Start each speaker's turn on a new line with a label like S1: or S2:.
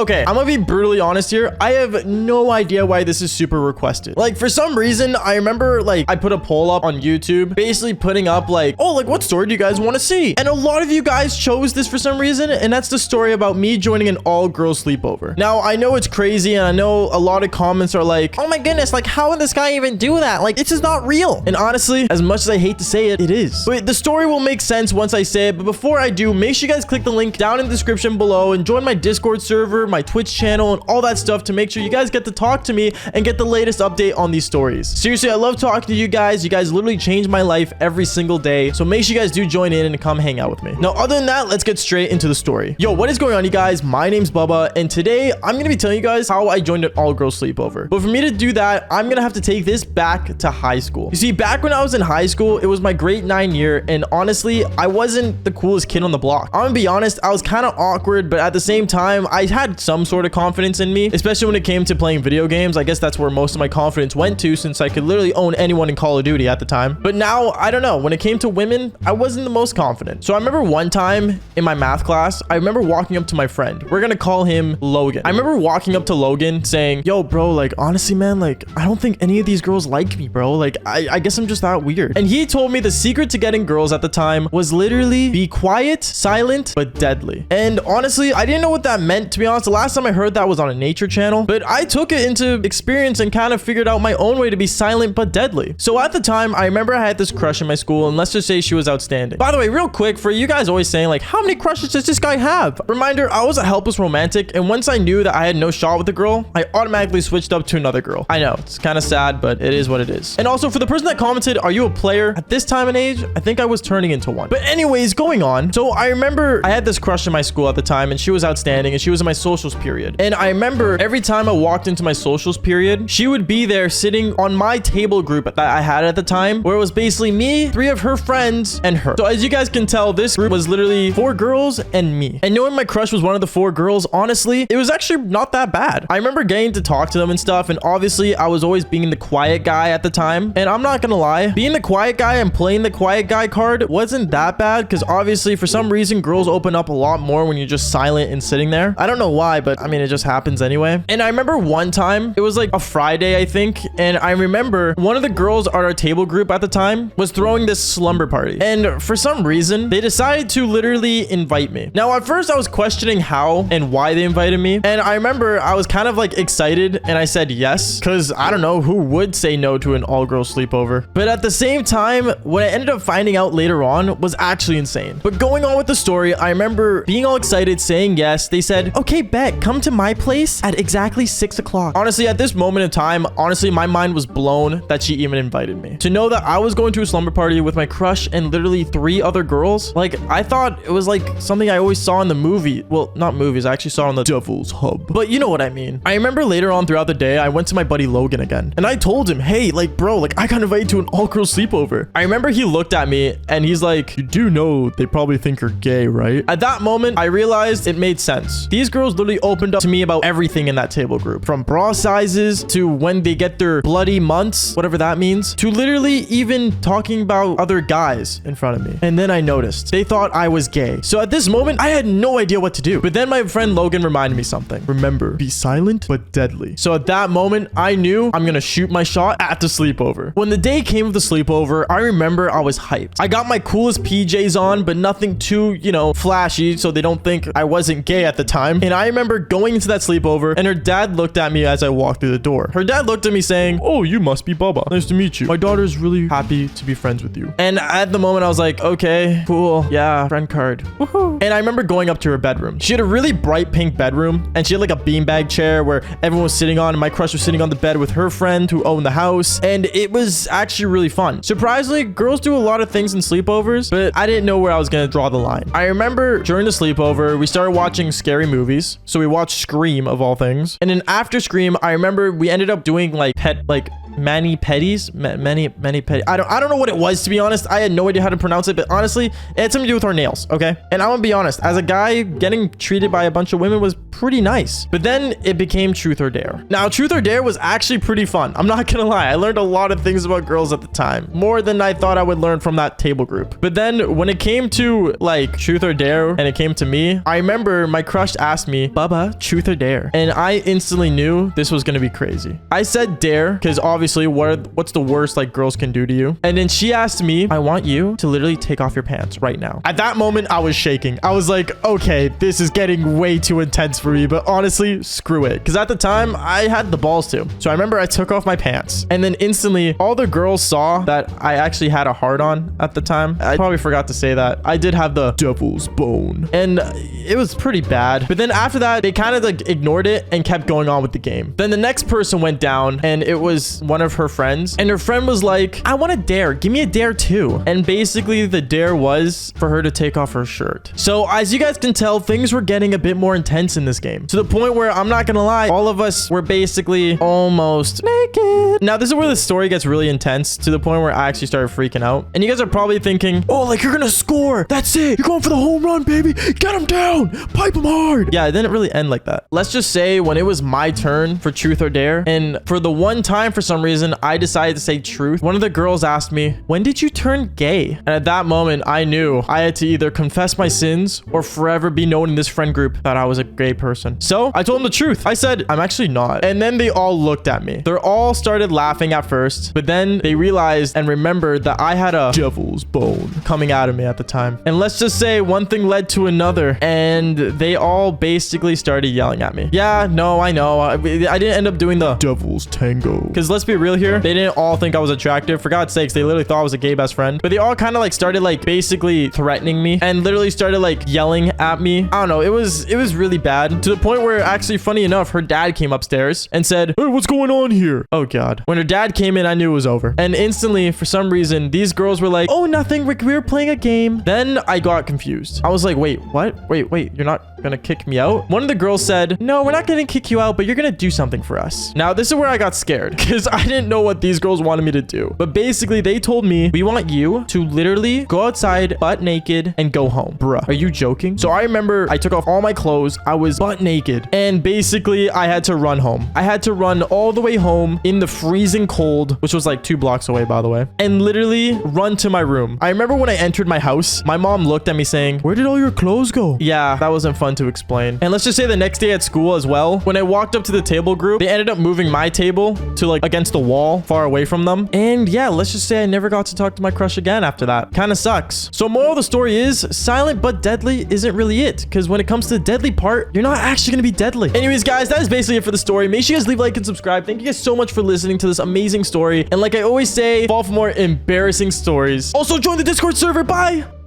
S1: Okay, I'm gonna be brutally honest here. I have no idea why this is super requested. Like, for some reason, I remember, like, I put a poll up on YouTube, basically putting up, like, oh, like, what story do you guys want to see? And a lot of you guys chose this for some reason, and that's the story about me joining an all-girls sleepover. Now, I know it's crazy, and I know a lot of comments are like, oh my goodness, like, how would this guy even do that? Like, it's just not real. And honestly, as much as I hate to say it, it is. But the story will make sense once I say it. But before I do, make sure you guys click the link down in the description below and join my Discord server, my Twitch channel, and all that stuff to make sure you guys get to talk to me and get the latest update on these stories. Seriously, I love talking to you guys. You guys literally change my life every single day. So make sure you guys do join in and come hang out with me. Now, other than that, let's get straight into the story. Yo, what is going on, you guys? My name's Bubba, and today I'm going to be telling you guys how I joined an all-girls sleepover. But for me to do that, I'm going to have to take this back to high school. You see, back when I was in high school, it was my grade 9 year, and honestly, I wasn't the coolest kid on the block. I'm gonna be honest, I was kind of awkward, but at the same time, I had some sort of confidence in me, especially when it came to playing video games. I guess that's where most of my confidence went to, since I could literally own anyone in Call of Duty at the time. But now, I don't know, when it came to women, I wasn't the most confident. So I remember one time in my math class, I remember walking up to my friend. We're gonna call him Logan. I remember walking up to Logan saying, yo, bro, like, honestly, man, like, I don't think any of these girls like me, bro. Like, I guess I'm just that weird. And he told me the secret to getting girls at the time was literally be quiet, silent, but deadly. And honestly, I didn't know what that meant, to be honest. The last time I heard that was on a nature channel, but I took it into experience and kind of figured out my own way to be silent but deadly. So at the time, I remember I had this crush in my school, and let's just say she was outstanding. By the way, real quick, for you guys always saying like, how many crushes does this guy have? Reminder, I was a helpless romantic, and once I knew that I had no shot with a girl, I automatically switched up to another girl. I know, it's kind of sad, but it is what it is. And also, for the person that commented, are you a player? At this time and age, I think I was turning into one. But anyways, going on. So I remember I had this crush in my school at the time, and she was outstanding, and she was in my socials period. And I remember every time I walked into my socials period, she would be there sitting on my table group that I had at the time, where it was basically me, 3 of her friends, and her. So as you guys can tell, this group was literally 4 girls and me. And knowing my crush was one of the 4 girls, honestly, it was actually not that bad. I remember getting to talk to them and stuff, and obviously I was always being the quiet guy at the time. And I'm not gonna lie, being the quiet guy and playing the quiet guy card wasn't that bad, because obviously for some reason girls open up a lot more when you're just silent and sitting there. I don't know why, but I mean, it just happens anyway. And I remember one time, it was like a Friday, I think, and I remember one of the girls at our table group at the time was throwing this slumber party, and for some reason they decided to literally invite me. Now at first I was questioning how and why they invited me, and I remember I was kind of like excited, and I said yes, because I don't know who would say no to an all-girls sleepover. But at the same time, what I ended up finding out later on was actually insane. But going on with the story, I remember being all excited, saying yes. They said, okay, bet, come to my place at exactly 6 o'clock. Honestly, at this moment in time, honestly, my mind was blown that she even invited me. To know that I was going to a slumber party with my crush and literally 3 other girls, like, I thought it was like something I always saw in the movie. Well, not movies, I actually saw on the Devil's Hub. But you know what I mean. I remember later on throughout the day, I went to my buddy Logan again, and I told him, hey, like, bro, like, I got invited to an all-girls sleepover. I remember he looked at me and he's like, you do know they probably think you're gay, right? At that moment, I realized it made sense. These girls literally opened up to me about everything in that table group, from bra sizes to when they get their bloody months, whatever that means, to literally even talking about other guys in front of me. And then I noticed they thought I was gay. So at this moment, I had no idea what to do. But then my friend Logan reminded me something. Remember, be silent but deadly. So at that moment, I knew I'm gonna shoot my shot at the sleepover. When the day came of the sleepover, I remember I was hyped. I got my coolest PJs on, but nothing too, you know, flashy, so they don't think I wasn't gay at the time. And I remember going into that sleepover, and her dad looked at me as I walked through the door. Her dad looked at me saying, oh, you must be Bubba. Nice to meet you. My daughter's really happy to be friends with you. And at the moment, I was like, okay, cool. Yeah, friend card. Woohoo. And I remember going up to her bedroom. She had a really bright pink bedroom, and she had like a beanbag chair where everyone was sitting on, and my crush was sitting on the bed with her friend who owned the house. And it was actually really fun. Surprisingly, girls do a lot of things in sleepovers, but I didn't know where I was going to draw the line. I remember during the sleepover, we started watching scary movies. So we watched Scream, of all things. And then after Scream, I remember we ended up doing like pet, like mani-pedis. Mani-pedi. I don't know what it was, to be honest. I had no idea how to pronounce it, but honestly, it had something to do with our nails, okay? And I'm gonna be honest, as a guy, getting treated by a bunch of women was pretty nice. But then it became truth or dare. Now, truth or dare was actually pretty fun. I'm not gonna lie. I learned a lot of things about girls at the time. More than I thought I would learn from that table group. But then when it came to like truth or dare and it came to me, I remember my crush asked me, Baba, truth or dare? And I instantly knew this was gonna be crazy. I said dare because obviously what's the worst like girls can do to you? And then she asked me, I want you to literally take off your pants right now. At that moment, I was shaking. I was like, okay, this is getting way too intense for me, but honestly, screw it. Because at the time, I had the balls to. So I remember I took off my pants and then instantly all the girls saw that I actually had a hard on at the time. I probably forgot to say that. I did have the devil's bone and it was pretty bad. But then after that, they kind of like ignored it and kept going on with the game. Then the next person went down and it was one of her friends and her friend was like, I want a dare. Give me a dare too. And basically the dare was for her to take off her shirt. So as you guys can tell, things were getting a bit more intense in this game to the point where I'm not gonna lie, all of us were basically almost naked. Now this is where the story gets really intense to the point where I actually started freaking out. And you guys are probably thinking, oh, like you're gonna score. That's it. You're going for the home run, baby. Get him down. Pipe him hard. Yeah, it didn't really end like that. Let's just say when it was my turn for truth or dare, and for the one time for some reason I decided to say truth, one of the girls asked me, when did you turn gay? And at that moment I knew I had to either confess my sins or forever be known in this friend group that I was a gay person. So I told them the truth. I said, I'm actually not. And then they all looked at me. They all started laughing at first, but then they realized and remembered that I had a devil's bone coming out of me at the time. And let's just say one thing led to another and they all basically started yelling at me. Yeah, no, I know. I didn't end up doing the devil's tango. Because let's be real here. They didn't all think I was attractive. For God's sakes, they literally thought I was a gay best friend. But they all kind of like started like basically threatening me and literally started like yelling at me. I don't know. It was really bad to the point where actually, funny enough, her dad came upstairs and said, hey, what's going on here? Oh God. When her dad came in, I knew it was over. And instantly, for some reason, these girls were like, oh, nothing. We were playing a game. Then I got confused. I was like, wait, what? Wait, you're not gonna kick me out? One of the girls said, no, we're not gonna kick you out, but you're gonna do something for us. Now, this is where I got scared because I didn't know what these girls wanted me to do. But basically, they told me, we want you to literally go outside butt naked and go home. Bruh, are you joking? So I remember I took off all my clothes. I was butt naked and basically I had to run home. I had to run all the way home in the freezing cold, which was like 2 blocks away, by the way, and literally run to my room. I remember when I entered my house, my mom looked at me saying, where did all your clothes go? Yeah, that wasn't fun to explain. And let's just say the next day at school as well, when I walked up to the table group, they ended up moving my table to like against the wall far away from them. And yeah, let's just say I never got to talk to my crush again after that. Kind of sucks. So moral of the story is silent but deadly isn't really it, because when it comes to the deadly part, you're not actually gonna be deadly. Anyways, guys, that is basically it for the story. Make sure you guys leave a like and subscribe. Thank you guys so much for listening to this amazing story. And like I always say, fall for more embarrassing stories. Also join the Discord server. Bye.